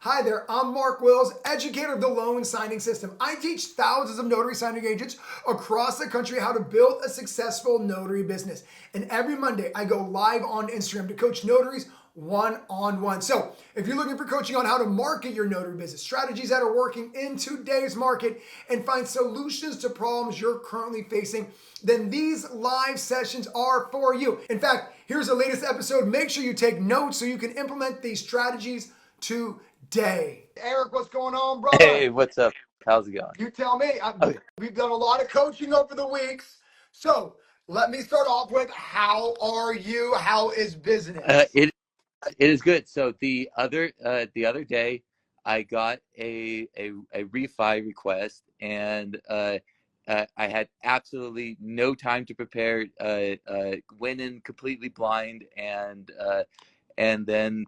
Hi there, I'm Mark Wills, educator of the loan signing system. I teach thousands of notary signing agents across the country how to build a successful notary business. And every Monday, I go live on Instagram to coach notaries one-on-one. So if you're looking for coaching on how to market your notary business, strategies that are working in today's market, and find solutions to problems you're currently facing, then these live sessions are for you. In fact, here's the latest episode. Make sure you take notes so you can implement these strategies today. Eric, what's going on, brother? Hey, what's up? How's it going? You tell me. Okay. We've done a lot of coaching over the weeks. So let me start off with, how are you? How is business? It is good. So the other day, I got a refi request, and I had absolutely no time to prepare. Went in completely blind, and then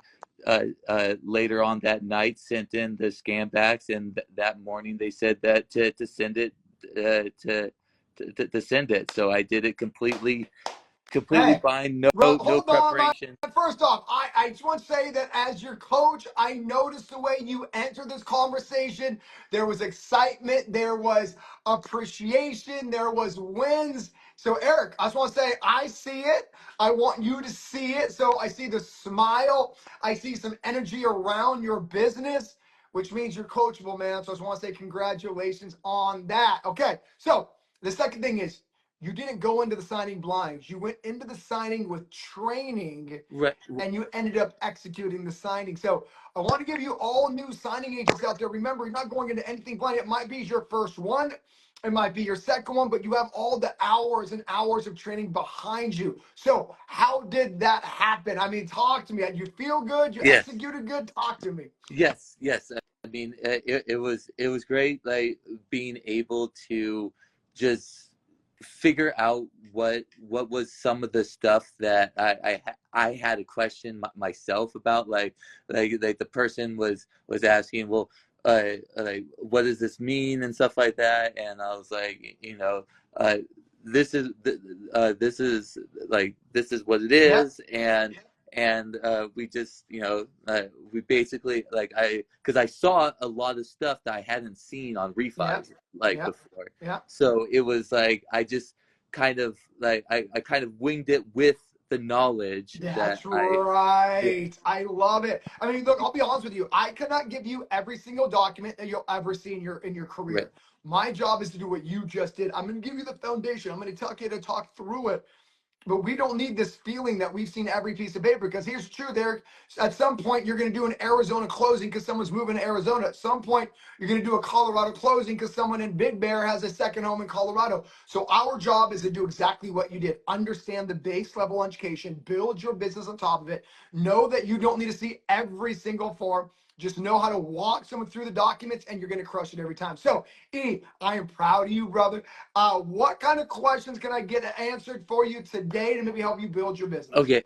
later on that night sent in the scan backs, and that morning they said that to send it to send it. So I did it completely blind, no Hold on, preparation. First off, I just want to say that as your coach, I noticed the way you entered this conversation. There was excitement, there was appreciation, there was wins. So Eric, I just want to say, I see it. I want you to see it. So I see the smile. I see some energy around your business, which means you're coachable, man. So I just want to say congratulations on that. Okay, so the second thing is, you didn't go into the signing blind. You went into the signing with training, Right. and you ended up executing the signing. So I want to give you all new signing agents out there. Remember, you're not going into anything blind. It might be your first one. It might be your second one, but you have all the hours and hours of training behind you. So how did that happen? I mean, talk to me. You feel good? You Yes. executed good? Talk to me. Yes. I mean, it was great, like being able to just figure out what was some of the stuff that I had a question myself about, like the person was asking, well, like, what does this mean and stuff like that, and I was like, uh, this is this is what it is. And we just, we basically, like, because I saw a lot of stuff that I hadn't seen on refis before. So it was like, I just kind of like, I kind of winged it with the knowledge. That's right. I love it. I mean, look, I'll be honest with you. I cannot give you every single document that you'll ever see in your career. Right. My job is to do what you just did. I'm going to give you the foundation. I'm going to tell you to talk through it. But we don't need this feeling that we've seen every piece of paper, because here's the truth, Eric. At some point, you're going to do an Arizona closing because someone's moving to Arizona. At some point, you're going to do a Colorado closing because someone in Big Bear has a second home in Colorado. So our job is to do exactly what you did. Understand the base level education, build your business on top of it. Know that you don't need to see every single form. Just know how to walk someone through the documents, and you're going to crush it every time. So, E, I am proud of you, brother. What kind of questions can I get answered for you today to maybe help you build your business? Okay.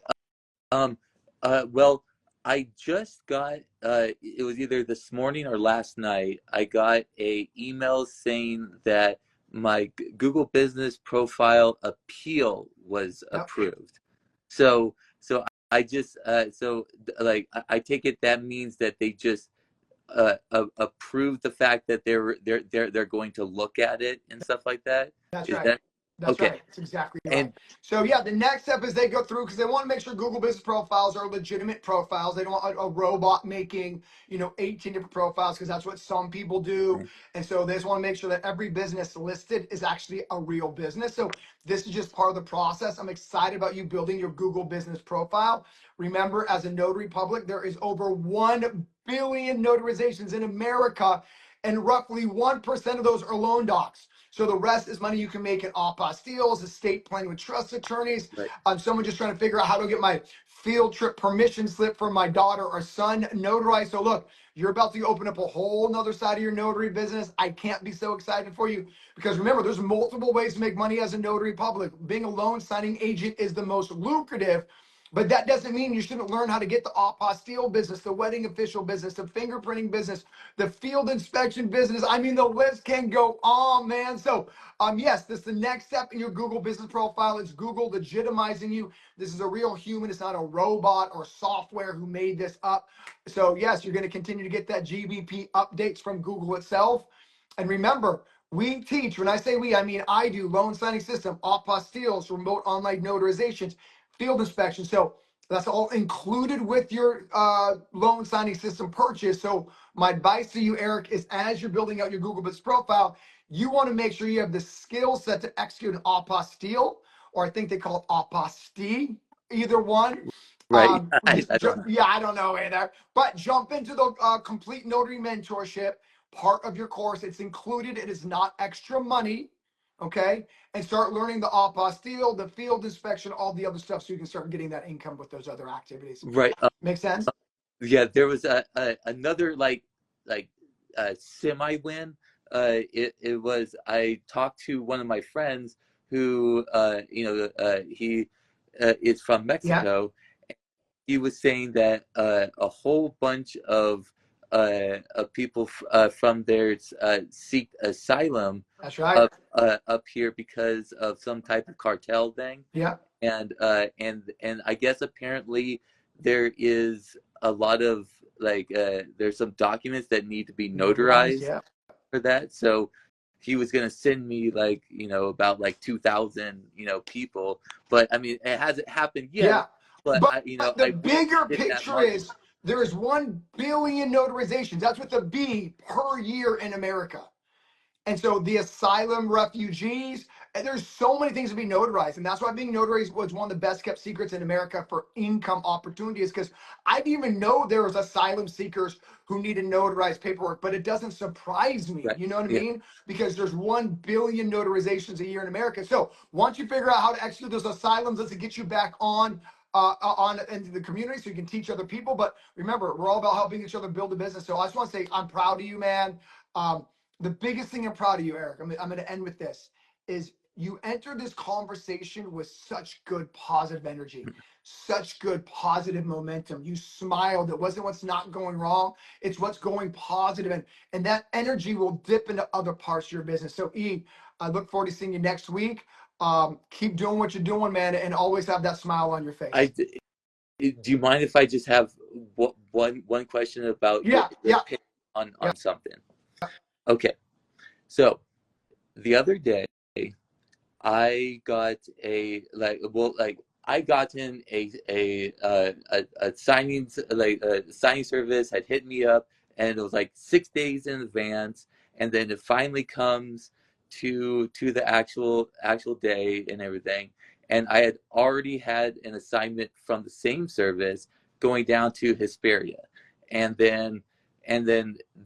Well, I just got, it was either this morning or last night, I got a email saying that my Google Business Profile appeal was approved. So I just, I take it that means that they just approved the fact that they're going to look at it and stuff like that. That's Is right. that That's okay? right. That's exactly right. So yeah, the next step is they go through, because they want to make sure Google Business Profiles are legitimate profiles. They don't want a robot making, 18 different profiles, because that's what some people do. And so they just want to make sure that every business listed is actually a real business. So this is just part of the process. I'm excited about you building your Google Business Profile. Remember, as a notary public, there is over 1 billion notarizations in America, and roughly 1% of those are loan docs. So the rest is money you can make in apostilles, estate planning with trust attorneys. Right. Someone just trying to figure out how to get my field trip permission slip for my daughter or son notarized. So look, you're about to open up a whole nother side of your notary business. I can't be so excited for you, because remember, there's multiple ways to make money as a notary public. Being a loan signing agent is the most lucrative, But that doesn't mean you shouldn't learn how to get the apostille business, the wedding official business, the fingerprinting business, the field inspection business. I mean, the list can go on, man. So, yes, this is the next step in your Google business profile. It's Google legitimizing you. This is a real human. It's not a robot or software who made this up. So, yes, you're going to continue to get that GBP updates from Google itself. And remember, we teach, when I say we, I mean I do, loan signing system, apostilles, remote online notarizations, field inspection. So that's all included with your loan signing system purchase. So my advice to you, Eric, is as you're building out your Google Business profile, you want to make sure you have the skill set to execute an apostille, or I think they call it apostille, either one. Right. I don't know. Yeah, I don't know either. But jump into the complete notary mentorship, part of your course. It's included. It is not extra money. Okay, and start learning the apostille, the field inspection, all the other stuff, so you can start getting that income with those other activities. Right. Make sense? Yeah, there was another like semi win. It was, I talked to one of my friends who he is from Yeah, Mexico. He was saying that a whole bunch of people from there seek asylum that's right. up here because of some type of cartel thing. Yeah, And I guess apparently there is a lot of there's some documents that need to be notarized. notarized Yeah, for that. So he was gonna send me about 2,000 people, but I mean it hasn't happened yet. yeah. But But, I the wish bigger I did that picture marketing. is there is 1 billion notarizations. That's with a B per year in America. And so the asylum refugees, and there's so many things to be notarized. And that's why being notarized was one of the best kept secrets in America for income opportunities. Because I didn't even know there was asylum seekers who needed notarized paperwork, but it doesn't surprise me. Right. You know what I Yeah. mean? Because there's 1 billion notarizations a year in America. So once you figure out how to execute those asylums, let's get you back on into the community so you can teach other people. But remember, we're all about helping each other build a business. So I just want to say I'm proud of you, man. The biggest thing I'm proud of you, Eric, I'm going to end with this, is you entered this conversation with such good positive energy, such good positive momentum. You smiled. It wasn't what's not going wrong. It's what's going positive. And that energy will dip into other parts of your business. So I look forward to seeing you next week. Keep doing what you're doing, man, and always have that smile on your face. Do you mind if I just have one question about your Yeah, yeah, opinion yeah, on something? Okay, so the other day I got I gotten a signing service had hit me up, and it was like 6 days in advance, and then it finally comes to the actual day and everything, and I had already had an assignment from the same service going down to Hesperia, and then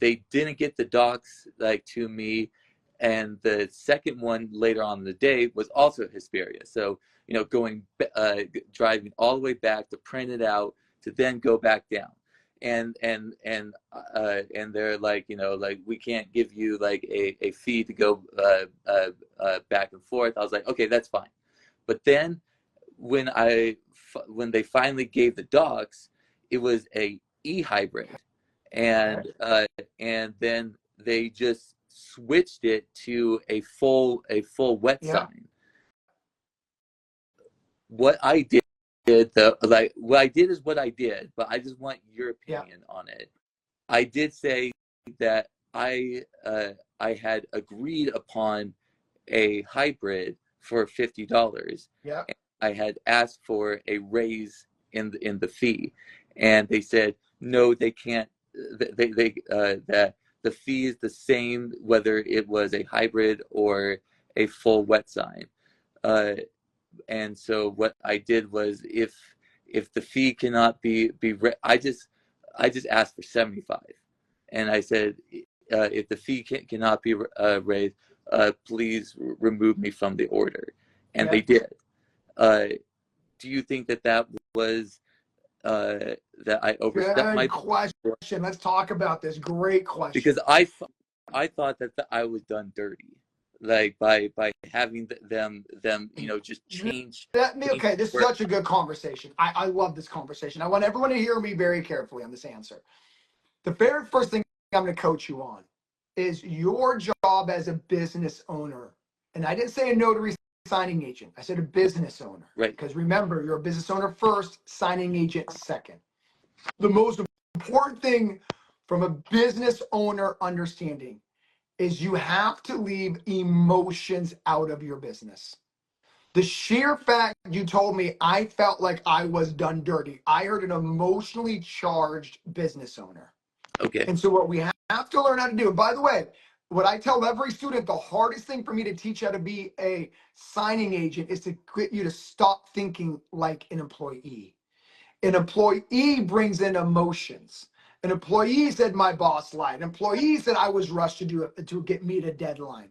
they didn't get the docs to me, and the second one later on in the day was also Hesperia. So going driving all the way back to print it out to then go back down, and they're we can't give you a fee to go back and forth. I was like, okay, that's fine. But then when they finally gave the docs, it was a e-hybrid, okay, and then they just switched it to a full wet yeah, sign. What I did though, what I did is what I did, but I just want your yeah, opinion on it. I did say that I had agreed upon a hybrid for $50. yeah, I had asked for a raise in the fee, and they said no, they can't. That the fee is the same whether it was a hybrid or a full wet sign. Uh, and so what I did was, if the fee cannot I just asked for 75, and I said, if the fee cannot be raised, please remove me from the order, and yeah. they did. Uh, do you think that was that I overstepped Good my bounds? question. Let's talk about this. Great question. Because I thought that I was done dirty. like by having them just change Okay, this is where such a good conversation. I love this conversation. I want everyone to hear me very carefully on this answer. The very first thing I'm going to coach you on is your job as a business owner. And I didn't say a notary signing agent. I said a business owner. right. Because remember, you're a business owner first, signing agent second. The most important thing from a business owner understanding is you have to leave emotions out of your business. The sheer fact you told me I felt like I was done dirty. I heard an emotionally charged business owner. Okay. And so what we have to learn how to do, and by the way, what I tell every student, the hardest thing for me to teach how to be a signing agent is to get you to stop thinking like an employee. An employee brings in emotions. An employee said my boss lied. An employee said I was rushed to get me to deadline.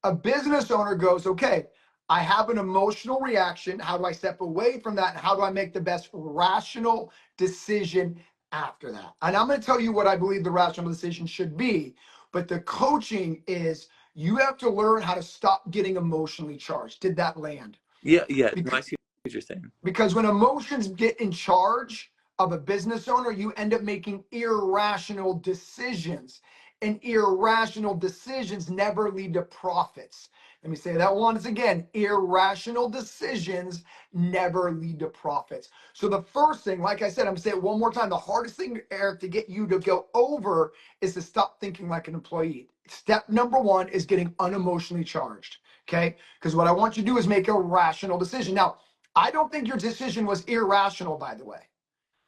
A business owner goes, okay, I have an emotional reaction. How do I step away from that? And how do I make the best rational decision after that? And I'm going to tell you what I believe the rational decision should be. But the coaching is you have to learn how to stop getting emotionally charged. Did that land? Yeah, yeah. No, I Because, see what you're saying. because when emotions get in charge of a business owner, you end up making irrational decisions. And irrational decisions never lead to profits. Let me say that once again. Irrational decisions never lead to profits. So the first thing, like I said, I'm going to say it one more time. The hardest thing, Eric, to get you to go over is to stop thinking like an employee. Step number one is getting unemotionally charged. Okay? Because what I want you to do is make a rational decision. Now, I don't think your decision was irrational, by the way.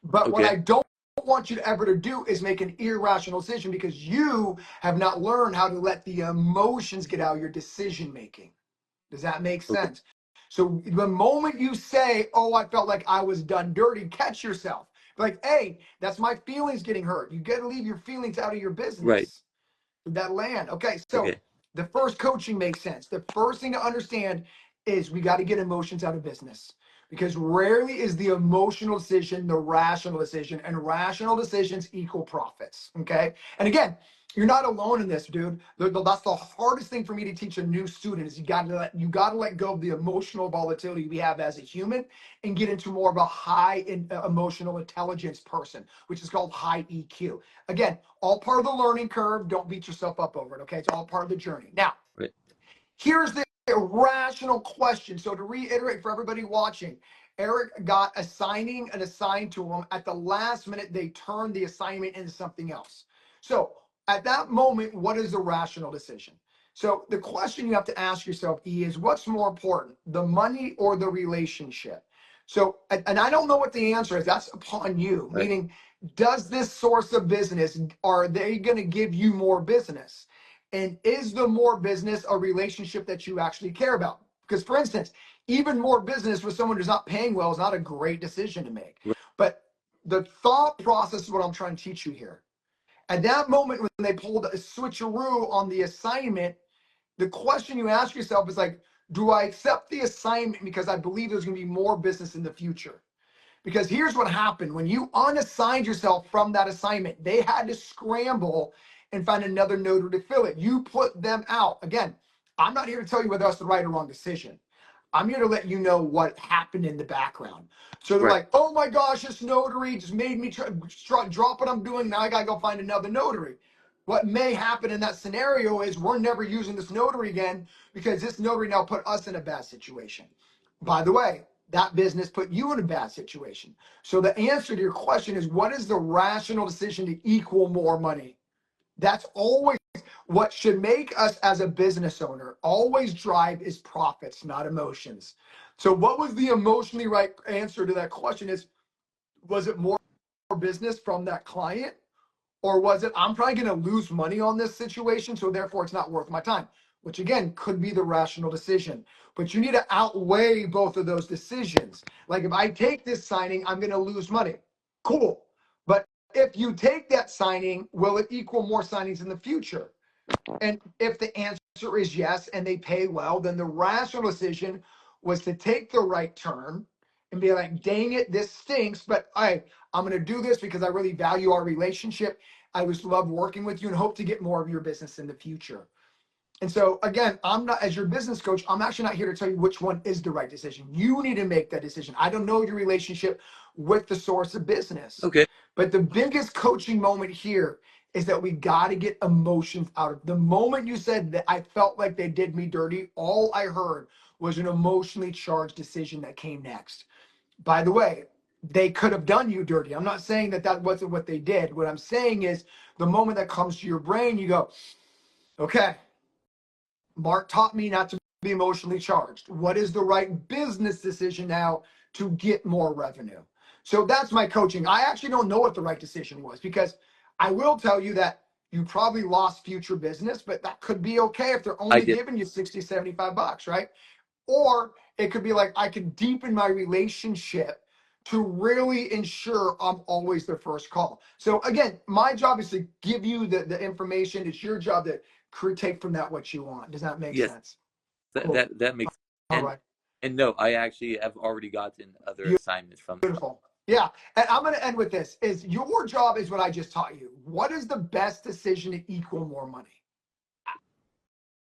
But what Okay. I don't want you to ever to do is make an irrational decision because you have not learned how to let the emotions get out of your decision making. Does that make Okay. sense? So the moment you say, oh, I felt like I was done dirty, catch yourself. Like, hey, that's my feelings getting hurt. You got to leave your feelings out of your Right. business. That land. Okay, so Okay. the first coaching makes sense. The first thing to understand is we got to get emotions out of business because rarely is the emotional decision the rational decision, and rational decisions equal profits. Okay, and again, you're not alone in this, dude. That's the hardest thing for me to teach a new student is you got to let go of the emotional volatility we have as a human and get into more of a high emotional intelligence person, which is called high EQ. Again, all part of the learning curve. Don't beat yourself up over it. Okay, it's all part of the journey. Now, Right. here's the irrational question. So to reiterate for everybody watching, Eric got an assigned to him. At the last minute, they turned the assignment into something else. So at that moment, what is the rational decision? So the question you have to ask yourself, is what's more important, the money or the relationship? So, and I don't know what the answer is. That's upon you. Right. Meaning, does this source of business, are they going to give you more business? And is the more business a relationship that you actually care about? Because, for instance, even more business with someone who's not paying well is not a great decision to make. Right. But the thought process is what I'm trying to teach you here. At that moment, when they pulled a switcheroo on the assignment, the question you ask yourself is like, do I accept the assignment because I believe there's going to be more business in the future? Because here's what happened. When you unassigned yourself from that assignment, they had to scramble and find another notary to fill it. You put them out. Again, I'm not here to tell you whether that's the right or wrong decision. I'm here to let you know what happened in the background. So they're Right. like, oh my gosh, this notary just made me drop what I'm doing. Now I got to go find another notary. What may happen in that scenario is we're never using this notary again because this notary now put us in a bad situation. By the way, that business put you in a bad situation. So the answer to your question is, what is the rational decision to equal more money? That's always what should make us as a business owner always drive is profits, not emotions. So what was the emotionally right answer to that question is, was it more business from that client? Or was it, I'm probably going to lose money on this situation, so therefore it's not worth my time, which again could be the rational decision. But you need to outweigh both of those decisions. Like if I take this signing, I'm going to lose money. Cool. But if you take that signing, will it equal more signings in the future? And if the answer is yes, and they pay well, then the rational decision was to take the right turn and be like, dang it, this stinks, but I'm going to do this because I really value our relationship. I just love working with you and hope to get more of your business in the future. And so again, I'm not, as your business coach, I'm actually not here to tell you which one is the right decision. You need to make that decision. I don't know your relationship with the source of business. Okay. But the biggest coaching moment here is that we got to get emotions out of the moment you said that I felt like they did me dirty. All I heard was an emotionally charged decision that came next. By the way, they could have done you dirty. I'm not saying that that wasn't what they did. What I'm saying is the moment that comes to your brain, you go, okay, Mark taught me not to be emotionally charged. What is the right business decision now to get more revenue? So that's my coaching. I actually don't know what the right decision was, because I will tell you that you probably lost future business, but that could be okay if they're I only did. giving you 60, $75, right? Or it could be like, I can deepen my relationship to really ensure I'm always their first call. So again, my job is to give you the information. It's your job to take from that what you want. Does that make Yes, sense? that Cool. that makes. All right. And no, I actually have already gotten other assignments from them. Beautiful. Yeah. And I'm going to end with this is your job is what I just taught you. What is the best decision to equal more money?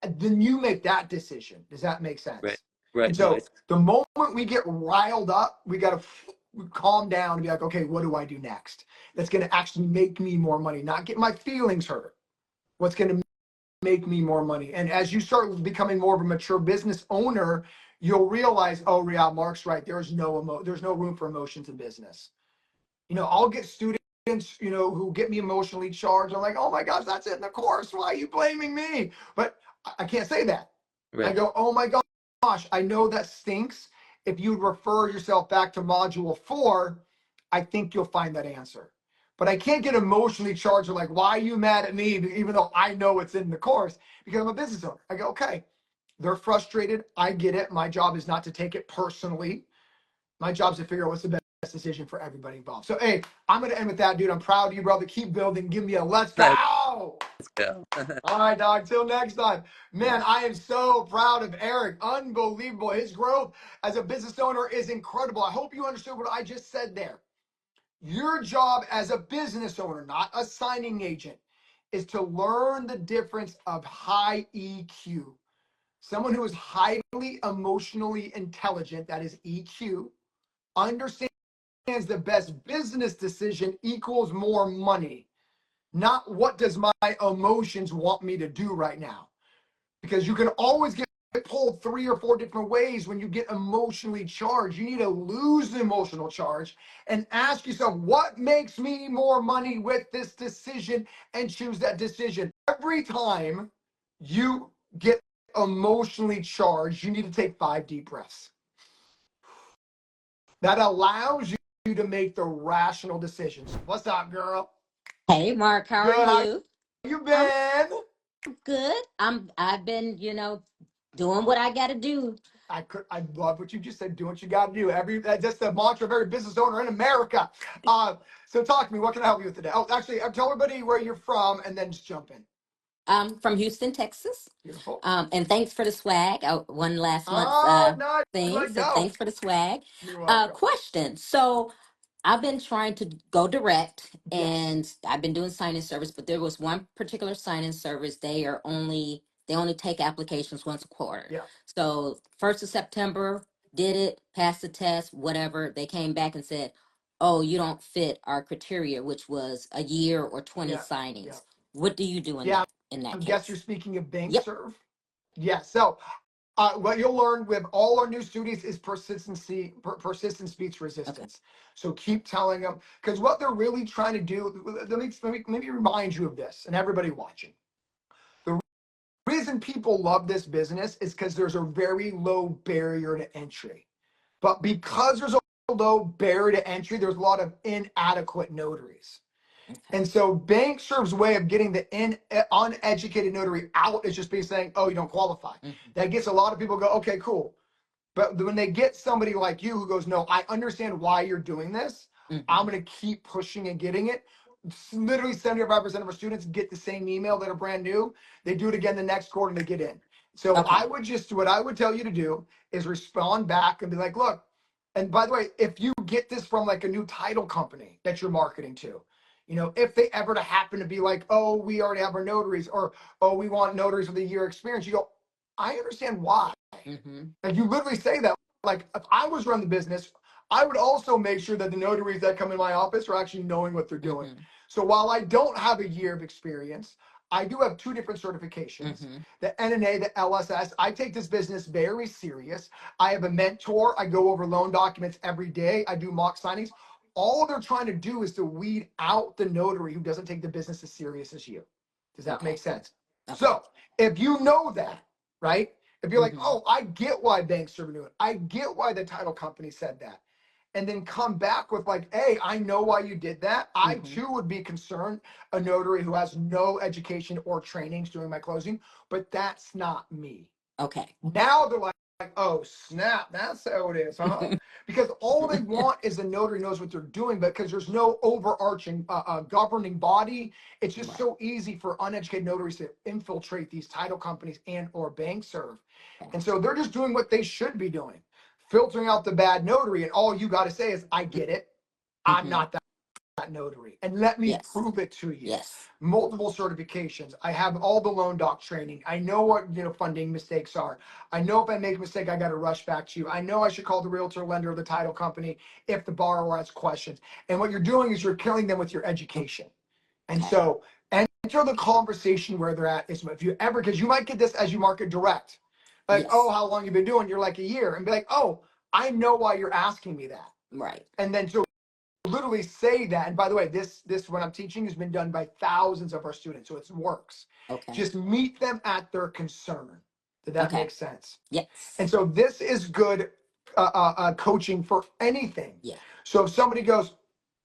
Then you make that decision. Does that make Right. sense? Right. And No, I so the moment we get riled up, we got to calm down and be like, okay, what do I do next? That's going to actually make me more money, not get my feelings hurt. What's going to make me more money? And as you start becoming more of a mature business owner, you'll realize, oh, yeah, Mark's right. There's no room for emotions in business. I'll get students, who get me emotionally charged. I'm like, oh my gosh, that's in the course. Why are you blaming me? But I can't say that. I right. go, oh my gosh, I know that stinks. If you refer yourself back to module 4, I think you'll find that answer. But I can't get emotionally charged with like, why are you mad at me? Even though I know it's in the course, because I'm a business owner. I go, okay, they're frustrated. I get it. My job is not to take it personally. My job is to figure out what's the best decision for everybody involved. So, hey, I'm going to end with that, dude. I'm proud of you, brother. Keep building. Give me a let's go. Let's All go. right, dog. Till next time. Man, I am so proud of Eric. Unbelievable. His growth as a business owner is incredible. I hope you understood what I just said there. Your job as a business owner, not a signing agent, is to learn the difference of high EQ. Someone who is highly emotionally intelligent, that is EQ, understands the best business decision equals more money, not what does my emotions want me to do right now. Because you can always get pulled 3 or 4 different ways when you get emotionally charged. You need to lose the emotional charge and ask yourself, what makes me more money with this decision, and choose that decision. Every time you get emotionally charged, you need to take 5 deep breaths. That allows you to make the rational decisions. What's up, girl? Hey Mark, how are Good. How you? you I'm been? good. I've been, doing what I gotta do. I love what you just said. Do what you got to do. That's the mantra of every business owner in America. So talk to me. What can I help you with today? Oh, actually, tell everybody where you're from, and then just jump in. I'm from Houston, Texas. Beautiful. And thanks for the swag. I won last month's Oh, nice. thing, Let's so go. thanks for the swag. You're welcome. Question. So I've been trying to go direct, Yes. and I've been doing sign-in service, but there was one particular sign-in service. They only take applications once a quarter. Yeah. So 1st of September, did it, passed the test, whatever. They came back and said, "Oh, you don't fit our criteria," which was a year or 20 Yeah. Yeah. signings. What do you do in Yeah. that I guess you're case? speaking of bank Yep. serve. Yeah. So what you'll learn with all our new students is persistency. Persistence beats Okay. resistance. So keep telling them, because what they're really trying to do. Let me remind you of this, and everybody watching. The reason people love this business is because there's a very low barrier to entry. But because there's a low barrier to entry, there's a lot of inadequate notaries. Okay. And so bank serves way of getting the uneducated notary out is just basically saying, oh, you don't qualify. Hmm. That gets a lot of people go, okay, cool. But when they get somebody like you who goes, no, I understand why you're doing this. I'm Hmm. going to keep pushing and getting it. Literally 75% of our students get the same email that are brand new. They do it again the next quarter and they get in. So Okay. what I would tell you to do is respond back and be like, look, and by the way, if you get this from like a new title company that you're marketing to, You know, if they ever to happen to be like, oh, we already have our notaries, or oh, we want notaries with a year experience, you go, I understand why. Like you literally say that. Like if I was running the business, I would also make sure that the notaries that come in my office are actually knowing what they're doing. So while I don't have a year of experience, I do have two different certifications, the NNA, the LSS. I take this business very serious. I have a mentor. I go over loan documents every day. I do mock signings. All they're trying to do is to weed out the notary who doesn't take the business as serious as you. Does that make sense? So if you know that, right? If you're like, oh, I get why banks are doing it. I get why the title company said that. And then come back with like, hey, I know why you did that. I too would be concerned, a notary who has no education or trainings doing my closing, but that's not me. Okay. Now they're like, oh, snap, that's how it is, huh? Because all they want is the notary knows what they're doing, but because there's no overarching governing body, it's just so easy for uneducated notaries to infiltrate these title companies and or bank serve. And so they're just doing what they should be doing, filtering out the bad notary. And all you got to say is, I get it. I'm not that notary. And let me prove it to you. Multiple certifications. I have all the loan doc training. I know what funding mistakes are. I know if I make a mistake, I got to rush back to you. I know I should call the realtor, lender, or the title company if the borrower has questions. And what you're doing is you're killing them with your education. And so enter the conversation where they're at. Is if you ever, because you might get this as you market direct. Like, oh, how long you been doing? You're like a year. And be like, oh, I know why you're asking me that. Right. And then so literally say that. And by the way, this what I'm teaching has been done by thousands of our students, so it works. Just meet them at their concern. Did that make sense? Yes. And so this is good coaching for anything. Yeah. So if somebody goes,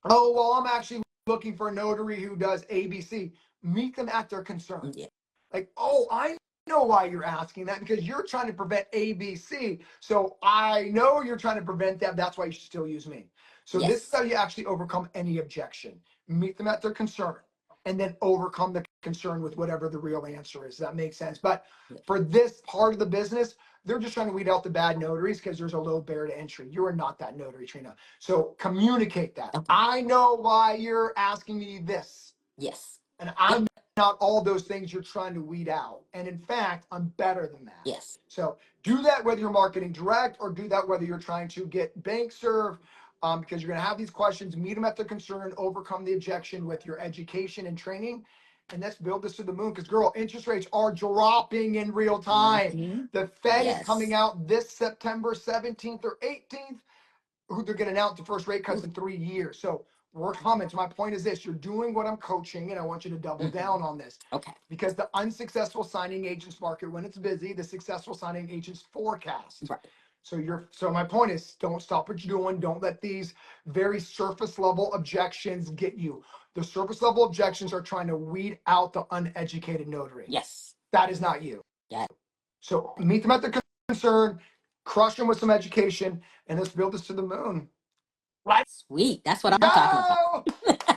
oh, well, I'm actually looking for a notary who does ABC, meet them at their concern. Yeah. Like, oh, I know why you're asking that, because you're trying to prevent ABC. So I know you're trying to prevent that. That's why you should still use me. So this is how you actually overcome any objection. Meet them at their concern and then overcome the concern with whatever the real answer is. Does that make sense? But for this part of the business, they're just trying to weed out the bad notaries because there's a low barrier to entry. You are not that notary, Trina. So communicate that. I know why you're asking me this. Yes. And I'm not all those things you're trying to weed out. And in fact, I'm better than that. Yes. So do that whether you're marketing direct or do that whether you're trying to get bank serve, because you're going to have these questions, meet them at their concern, overcome the objection with your education and training. And let's build this to the moon, because girl, interest rates are dropping in real time. The Fed is coming out this September 17th or 18th, who they're going to announce the first rate cuts in 3 years. So we're coming. So my point is this: you're doing what I'm coaching, and I want you to double down on this. Okay. Because the unsuccessful signing agents market, when it's busy, the successful signing agents forecast. Right. So my point is, don't stop what you're doing. Don't let these very surface level objections get you. The surface level objections are trying to weed out the uneducated notary. Yes. That is not you. Yeah. So meet them at their concern, crush them with some education, and let's build this to the moon. Right? Sweet. That's what I'm talking about.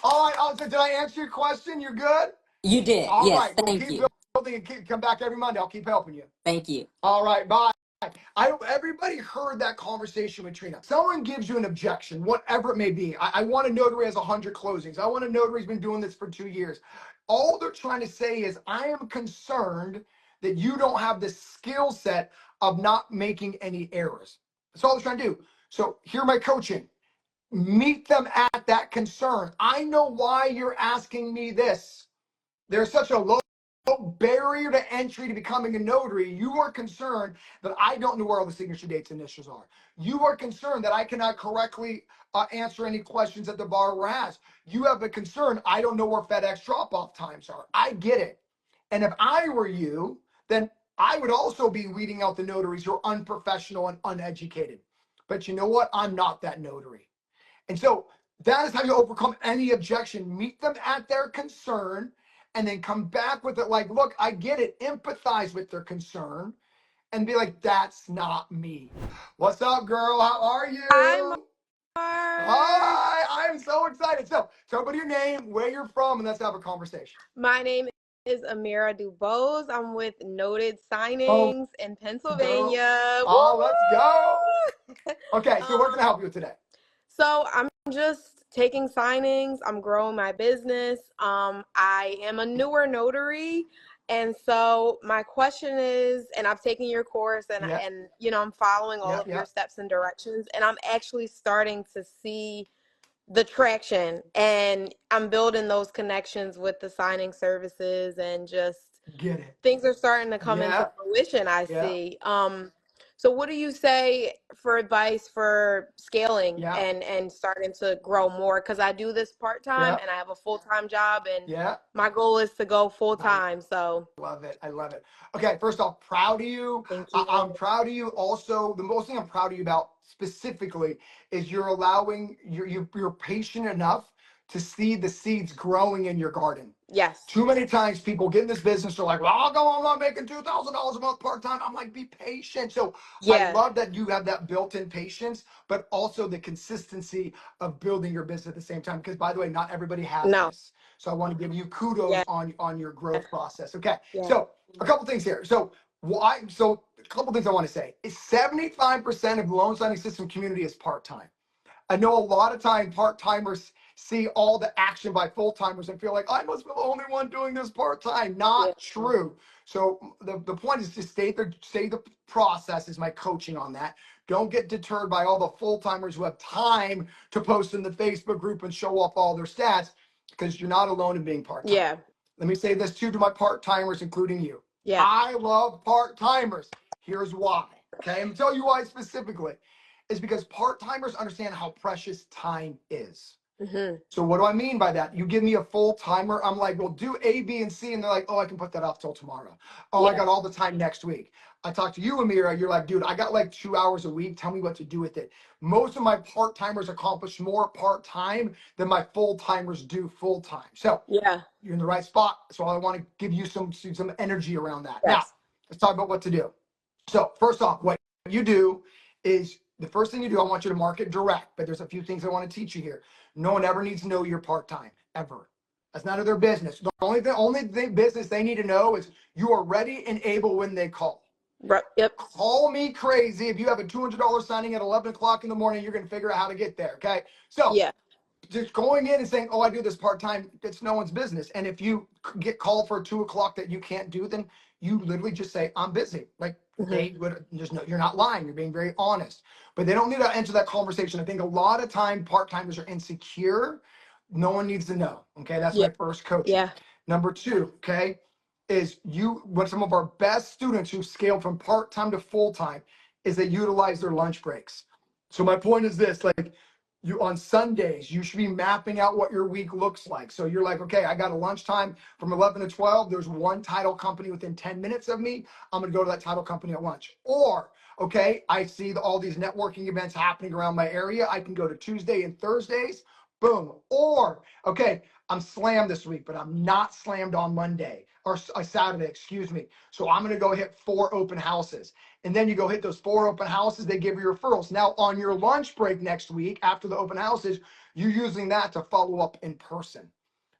All right. So did I answer your question? You're good? You did. All yes. right. Well, Thank keep you. building and come back every Monday. I'll keep helping you. Thank you. All right. Bye. I hope everybody heard that conversation with Trina. Someone gives you an objection, whatever it may be. I want a notary has 100 closings. I want a notary who's been doing this for 2 years. All they're trying to say is, I am concerned that you don't have the skill set of not making any errors. That's all they're trying to do. So hear my coaching. Meet them at that concern. I know why you're asking me this. There's such a low barrier to entry to becoming a notary. You are concerned that I don't know where all the signature dates and initials are. You are concerned that I cannot correctly answer any questions that the borrower has. You have a concern, I don't know where FedEx drop-off times are. I get it. And if I were you, then I would also be weeding out the notaries who are unprofessional and uneducated. But you know what? I'm not that notary. And so that is how you overcome any objection. Meet them at their concern and then come back with it like, look, I get it. Empathize with their concern and be like, that's not me. What's up, girl? How are you? Hi, I'm so excited. So tell everybody your name, where you're from, and let's have a conversation. My name is Amira Dubose. I'm with Noted Signings in Pennsylvania. Oh, let's go. Okay, so what can I help you with today? So I'm just taking signings. I'm growing my business. I am a newer notary. And so my question is, and I've taken your course Yeah, and I'm following all yeah, of yeah. your steps and directions, and I'm actually starting to see the traction, and I'm building those connections with the signing services, and just Get it. things are starting to come into Yeah, fruition, I yeah, see. So what do you say for advice for scaling yeah, and starting to grow more? Because I do this part-time yeah, and I have a full-time job, and yeah. my goal is to go I full-time. So love it. I love it. Okay, first off, proud of you. thank I'm you. proud of you. Also, the most thing I'm proud of you about specifically is you're allowing you're patient enough to see the seeds growing in your garden. Yes. Too many times people get in this business, they're like, well, I'll go, I'm not making $2,000 a month part-time. I'm like, be patient. So I Yeah. love that you have that built-in patience, but also the consistency of building your business at the same time. Because by the way, not everybody has No. this. So I want to give you Yeah. kudos on your growth process. Okay. Yeah. So a couple things here. So a couple things I want to say is 75% of the loan signing system community is part-time. I know a lot of time part-timers see all the action by full-timers and feel like I must be the only one doing this part-time. Yeah. Not true. So the point is to stay the process is my coaching on that. Don't get deterred by all the full-timers who have time to post in the Facebook group and show off all their stats, because you're not alone in being part-time. Yeah. Let me say this too to my part-timers, including you. Yeah. I love part-timers. Here's why. Okay, I'm gonna tell you why specifically. Is because part-timers understand how precious time is. Mm-hmm. So what do I mean by that? You give me a full timer, I'm like, well, do A, B, and C, and they're like, oh, I can put that off till tomorrow. Oh, I Yeah. got all the time next week. I talked to you, Amira, you're like, dude, I got like 2 hours a week. Tell me what to do with it. Most of my part-timers accomplish more part-time than my full-timers do full-time. So Yeah. you're in the right spot. So I want to give you some energy around that. Now, Yes. let's talk about what to do. So first off, what you do is the first thing you do, I want you to market direct, but there's a few things I want to teach you here. No one ever needs to know you're part-time, ever. That's none of their business. The only thing business they need to know is you are ready and able when they call. Right. Yep. Call me crazy. If you have a $200 signing at 11 o'clock in the morning, you're going to figure out how to get there. Okay. So Yeah. just going in and saying, oh, I do this part-time, it's no one's business. And if you get called for 2 o'clock that you can't do, then you literally just say, I'm busy. Like Mm-hmm. they would just know you're not lying. You're being very honest. But they don't need to enter that conversation. I think a lot of time part-timers are insecure. No one needs to know. Okay. That's Yeah. my first coaching. Yeah. Number two, okay, is what some of our best students who scaled from part-time to full-time is they utilize their lunch breaks. So my point is this, like, you on Sundays, you should be mapping out what your week looks like. So you're like, okay, I got a lunchtime from 11 to 12. There's one title company within 10 minutes of me. I'm going to go to that title company at lunch. Or, okay, I see all these networking events happening around my area. I can go to Tuesday and Thursdays. Boom. Or, okay, I'm slammed this week, but I'm not slammed on Monday or Saturday, excuse me. So I'm going to go hit 4 open houses. And then you go hit those 4 open houses, they give you referrals. Now on your lunch break next week, after the open houses, you're using that to follow up in person.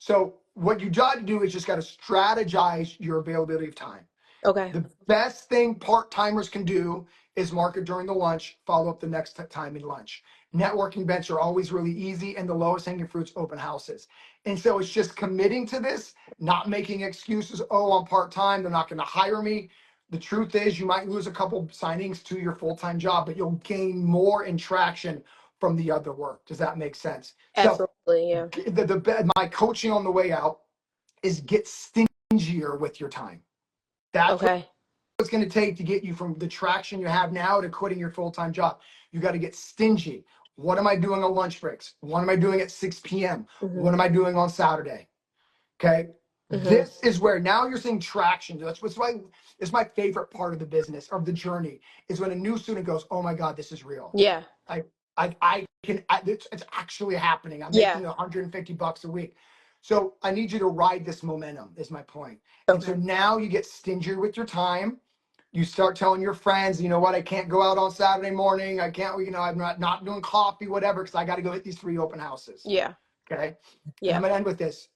So what you got to do is just got to strategize your availability of time. Okay. The best thing part-timers can do is market during the lunch, follow up the next time in lunch. Networking events are always really easy, and the lowest hanging fruit's open houses. And so it's just committing to this, not making excuses. Oh, I'm part-time, they're not going to hire me. The truth is you might lose a couple signings to your full-time job, but you'll gain more in traction from the other work. Does that make sense? So Absolutely. Yeah. my coaching on the way out is get stingier with your time. That's what Okay. it's going to take to get you from the traction you have now to quitting your full-time job. You got to get stingy. What am I doing on lunch breaks? What am I doing at 6 p.m.? Mm-hmm. What am I doing on Saturday? Okay. Mm-hmm. This is where now you're seeing traction. That's why it's my favorite part of the business, of the journey, is when a new student goes, oh my God, this is real. Yeah. It's actually happening. I'm Yeah. making $150 a week. So I need you to ride this momentum is my point. Okay. And so now you get stingier with your time. You start telling your friends, you know what, I can't go out on Saturday morning. I can't, I'm not doing coffee, whatever, because I got to go hit these 3 open houses. Yeah. Okay. And Yeah. I'm going to end with this.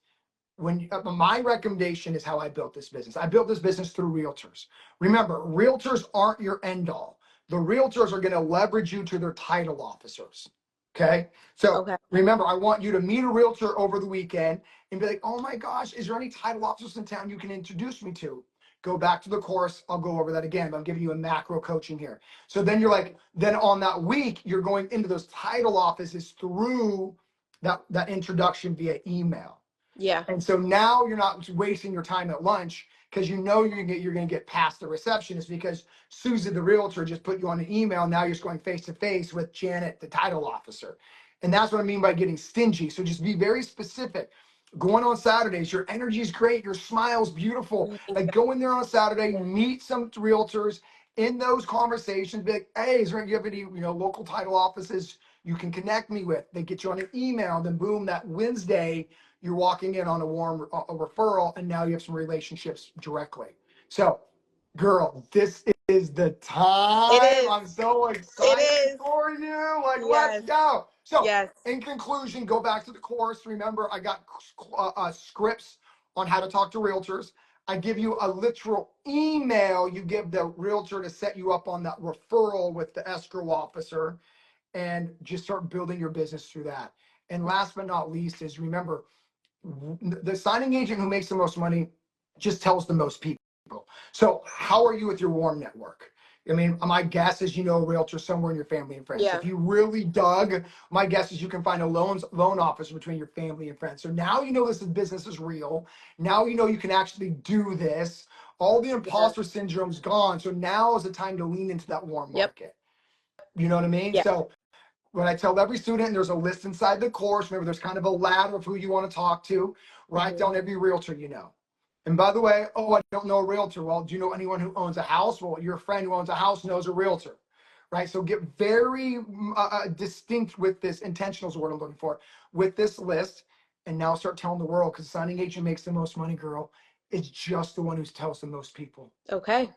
My recommendation is how I built this business. I built this business through realtors. Remember, realtors aren't your end all. The realtors are going to leverage you to their title officers. Okay. So Okay. remember, I want you to meet a realtor over the weekend and be like, oh my gosh, is there any title officers in town you can introduce me to? Go back to the course. I'll go over that again, but I'm giving you a macro coaching here. So then you're like, then on that week, you're going into those title offices through that introduction via email. Yeah. And so now you're not wasting your time at lunch because you know you're gonna get past the receptionist because Susie the realtor just put you on an email. Now you're just going face to face with Janet, the title officer. And that's what I mean by getting stingy. So just be very specific. Going on Saturdays, your energy is great, your smile's beautiful. Like go in there on a Saturday, meet some realtors in those conversations, be like, hey, is there you have any local title offices you can connect me with? They get you on an email, then boom, that Wednesday you're walking in on a warm a referral, and now you have some relationships directly. So, girl, this is the It time. is. I'm so It excited is. for you. Like, let's Yes. go. So, Yes. in conclusion, go back to the course. Remember, I got scripts on how to talk to realtors. I give you a literal email. You give the realtor to set you up on that referral with the escrow officer and just start building your business through that. And last but not least is remember, the signing agent who makes the most money just tells the most people. So how are you with your warm network? I mean, my guess is a realtor somewhere in your family and friends. Yeah. If you really dug, my guess is you can find a loan officer between your family and friends. So now this business is real. Now you can actually do this. All the Yeah. imposter syndrome's gone. So now is the time to lean into that warm Yep. market. You know what I mean? Yeah. So what I tell every student, there's a list inside the course. Remember, there's kind of a ladder of who you want to talk to. Write down every realtor you know. And by the way, oh, I don't know a realtor. Well, do you know anyone who owns a house? Well, your friend who owns a house knows a realtor, right? So get very distinct with this. Intentional is the word I'm looking for, with this list. And now start telling the world, because signing agent makes the most money, girl. It's just the one who tells the most people. Okay. Did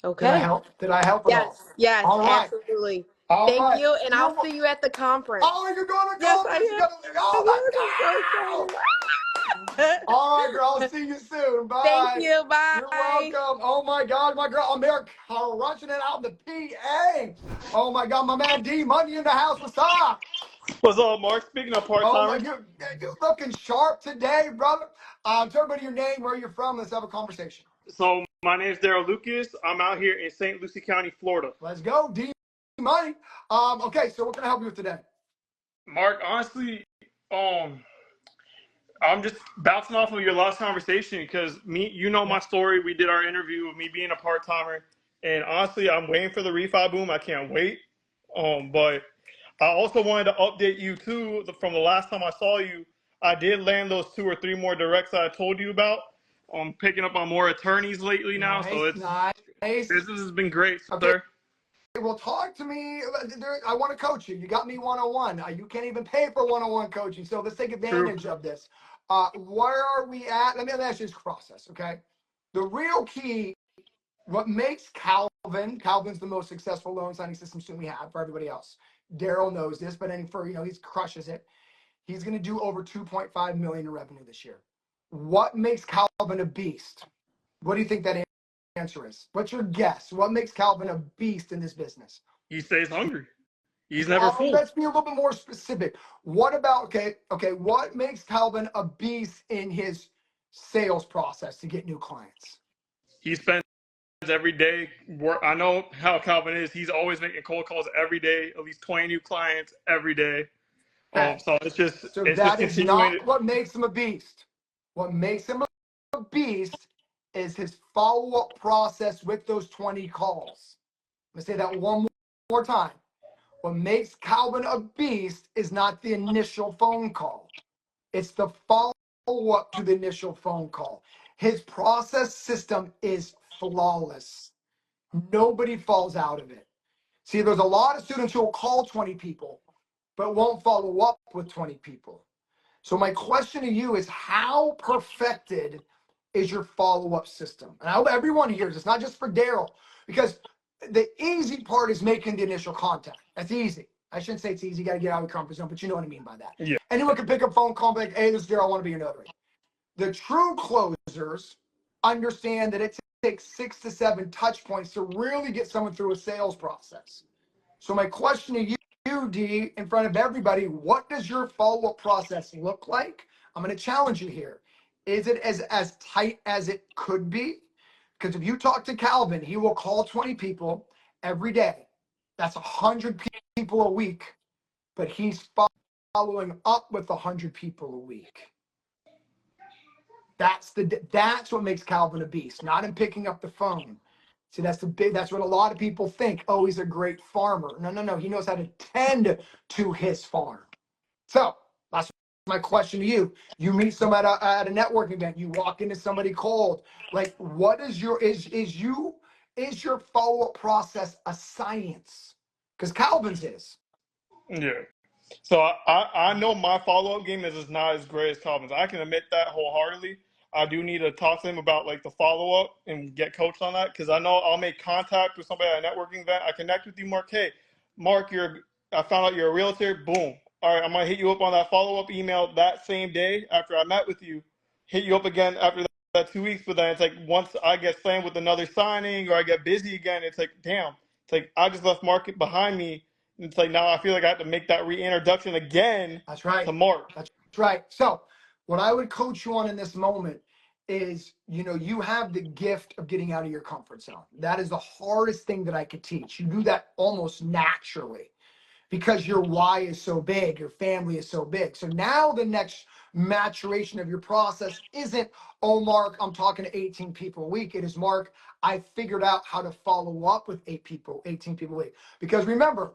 I Okay. help? Did I help at Yes. all? Yes. All right. Absolutely. All Thank right. you. And You're, I'll see you at the conference. oh, you're going to Yes, I conference. You am. got to, oh, Yes, I'm so let's go. excited. All right, girl. I'll see you soon. Thank Bye. you. You're Bye. welcome. Oh my God, my girl, America crunching it out in the PA. Oh my God, my man D Money in the house. What's up? What's up, Mark? Speaking of Oh my, part-timers, you looking sharp today, brother. Tell everybody your name, where you're from. Let's have a conversation. so my name's Daryl Lucas. I'm out here in St. Lucie County, Florida. Let's go, D Money. Okay, so what can I help you with today? Mark, honestly, um, I'm just bouncing off of your last conversation because my Yeah. story. We did our interview with me being a part-timer, and honestly, I'm waiting for the refi boom. I can't wait. But I also wanted to update you too. From the last time I saw you, I did land those 2 or 3 more directs that I told you about. I'm picking up on more attorneys lately now, so Nice, nice. business has been great, Okay, sir. well, talk to me. I want to coach you. You got me one-on-one. You can't even pay for one-on-one coaching. So let's take True. advantage of this. Where are we at? Let me ask you this process, okay? The real key, what makes Calvin's the most successful loan signing system student we have for everybody else. Daryl knows this, but he crushes it. He's going to do over 2.5 million in revenue this year. What makes Calvin a beast? What do you think that answer is? What's your guess? What makes Calvin a beast in this business? He stays hungry. He's never full. Let's be a little bit more specific. What about what makes Calvin a beast in his sales process to get new clients? He spends every day. I know how Calvin is. He's always making cold calls every day, at least 20 new clients every day. Okay. So it's just So it's just that is continuing. not what makes him a beast. What makes him a beast is his follow-up process with those 20 calls. Let me say that one more time. What makes Calvin a beast is not the initial phone call. It's the follow-up to the initial phone call. His process system is flawless. Nobody falls out of it. See, there's a lot of students who will call 20 people, but won't follow up with 20 people. So my question to you is, how perfected is your follow-up system? And I hope everyone hears it's not just for Daryl, because the easy part is making the initial contact. That's easy. I shouldn't say it's easy. You got to get out of your comfort zone, but you know what I mean by that. Yeah. Anyone can pick up a phone call and be like, hey, this is Daryl. I want to be your notary. The true closers understand that it takes 6 to 7 touch points to really get someone through a sales process. So my question to you you, D, in front of everybody, what does your follow-up process look like? I'm going to challenge you here. Is it as tight as it could be? Because if you talk to Calvin, he will call 20 people every day. That's 100 people a week, but he's following up with 100 people a week. That's what makes Calvin a beast, not in picking up the phone. See, that's what a lot of people think. Oh, he's a great farmer. No. He knows how to tend to his farm. So that's my question to you. You meet someone at a networking event, you walk into somebody cold. Like, what is your follow-up process a science? Because Calvin's is. Yeah. So I know my follow up game is not as great as Calvin's. I can admit that wholeheartedly. I do need to talk to him about like the follow up and get coached on that because I know I'll make contact with somebody at a networking event. I connect with you, Mark. Hey, Mark, I found out you're a realtor. Boom. All right, I'm gonna hit you up on that follow up email that same day after I met with you. Hit you up again after that 2 weeks, but then it's like once I get slammed with another signing or I get busy again, it's like damn. It's like I just left Mark behind me. It's like now I feel like I have to make that reintroduction again That's right. to Mark. That's right. So what I would coach you on in this moment is, you have the gift of getting out of your comfort zone. That is the hardest thing that I could teach. You do that almost naturally because your why is so big, your family is so big. So now the next maturation of your process isn't, oh, Mark, I'm talking to 18 people a week. It is, Mark, I figured out how to follow up with 18 people a week. Because remember,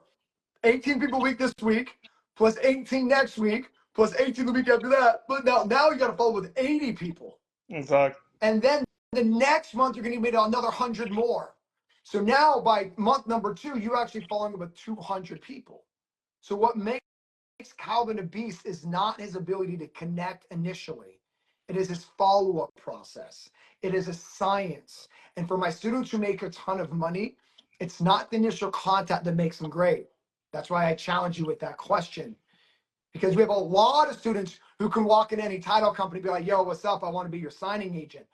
18 people a week this week, plus 18 next week, plus 18 the week after that. But now you got to follow with 80 people. Exactly. And then the next month, you're going to meet another 100 more. So now by month number 2, you're actually following with 200 people. So what makes Calvin a beast is not his ability to connect initially. It is his follow-up process. It is a science. And for my students who make a ton of money, it's not the initial contact that makes them great. That's why I challenge you with that question. Because we have a lot of students who can walk in any title company and be like, yo, what's up? I want to be your signing agent.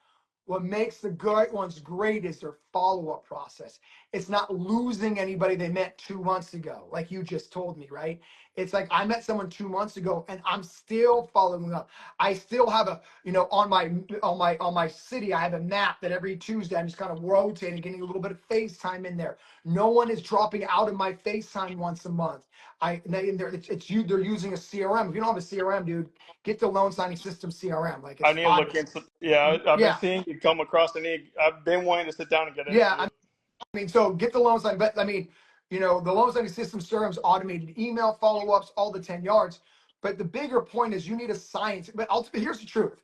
What makes the great ones great is their follow-up process. It's not losing anybody they met 2 months ago, like you just told me, right? It's like I met someone 2 months ago and I'm still following up. I still have on my city, I have a map that every Tuesday I'm just kind of rotating, getting a little bit of FaceTime in there. No one is dropping out of my FaceTime once a month. They're using a CRM. If you don't have a CRM, dude, get the loan signing system CRM. Like, it's I need to fire. look into. Yeah, I've been Yeah. seeing it come across. I've been wanting to sit down and get Yeah, into it. I mean, so get the loan signing, but I mean, the loan signing system serves automated email follow-ups, all the 10 yards. But the bigger point is you need a science. But here's the truth.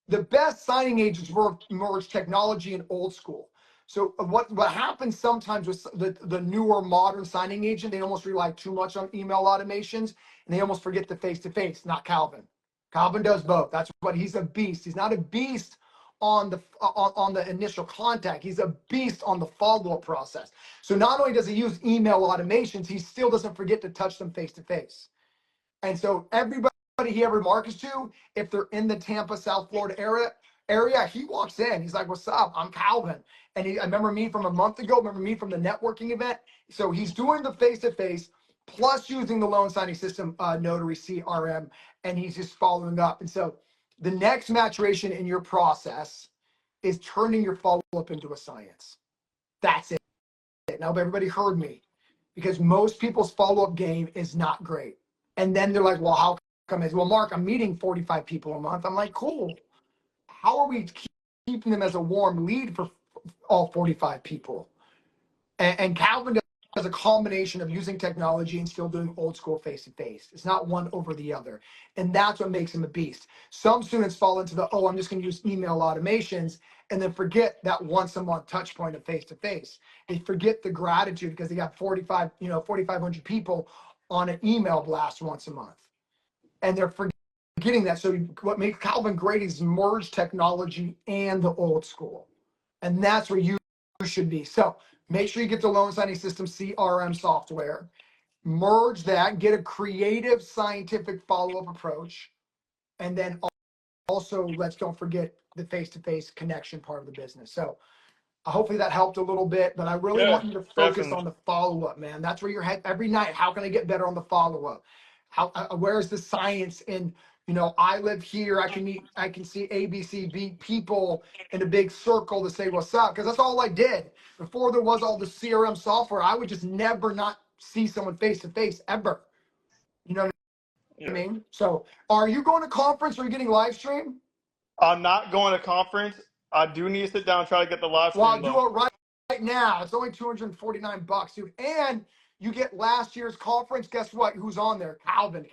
The best signing agents merge technology and old school. So what happens sometimes with the newer modern signing agent, they almost rely too much on email automations and they almost forget the face-to-face. Not Calvin. Calvin does both. That's what he's a beast. He's not a beast on the initial contact. He's a beast on the follow-up process. So not only does he use email automations, he still doesn't forget to touch them face-to-face. And so everybody he ever markets to, if they're in the Tampa, South Florida area, he walks in. He's like, "What's up? I'm Calvin." And I remember me from a month ago. Remember me from the networking event. So he's doing the face to face, plus using the loan signing system, Notary CRM, and he's just following up. And so the next maturation in your process is turning your follow up into a science. That's it. Now everybody heard me, because most people's follow up game is not great. And then they're like, well, how come? Well, Mark, I'm meeting 45 people a month. I'm like, cool. How are we keeping them as a warm lead for all 45 people? And Calvin does a combination of using technology and still doing old school face-to-face. It's not one over the other. And that's what makes him a beast. Some students fall into I'm just going to use email automations and then forget that once a month touch point of face-to-face. They forget the gratitude because they got 4,500 people on an email blast once a month. And they're forgetting that. So what makes Calvin great is merge technology and the old school. And that's where you should be. So make sure you get the loan signing system CRM software, merge that, get a creative scientific follow-up approach. And then also don't forget the face-to-face connection part of the business. So Hopefully that helped a little bit, but I really Yeah, want you to focus definitely. on the follow-up, man. That's where your head every night. How can I get better on the follow-up? How, where's the science in, I live here. I can see ABCB people in a big circle to say what's up. Cause that's all I did before there was all the CRM software. I would just never not see someone face to face ever. You know what I Yeah. mean? So are you going to conference or are you getting live stream? I'm not going to conference. I do need to sit down and try to get the live Well, stream I'll do though. it right now. It's only $249, dude. And you get last year's conference. Guess what? Who's on there? Calvin.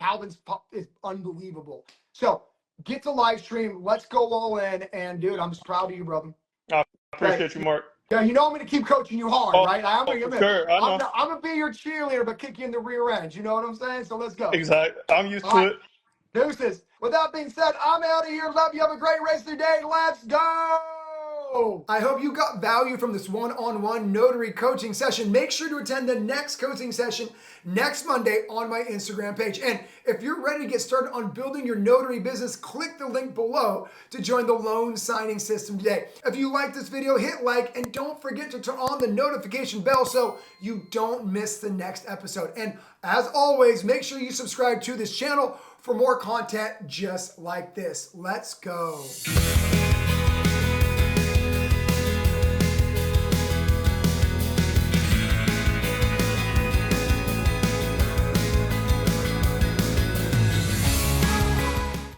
Is unbelievable. So get the live stream. Let's go all in. And dude, I'm just proud of you, brother. I Okay. appreciate you, Mark. Yeah, you know I'm gonna keep coaching you hard, Oh, right? for sure. I know. I'm gonna be your cheerleader, but kick you in the rear end. You know what I'm saying? So let's go. Exactly. I'm used All to right. it. Deuces. With that being said, I'm out of here. Love you. Have a great rest of your day. Let's go. I hope you got value from this one-on-one notary coaching session. Make sure to attend the next coaching session next Monday on my Instagram page. And if you're ready to get started on building your notary business, click the link below to join the loan signing system today. If you like this video, hit like and don't forget to turn on the notification bell so you don't miss the next episode. And as always, make sure you subscribe to this channel for more content just like this. Let's go.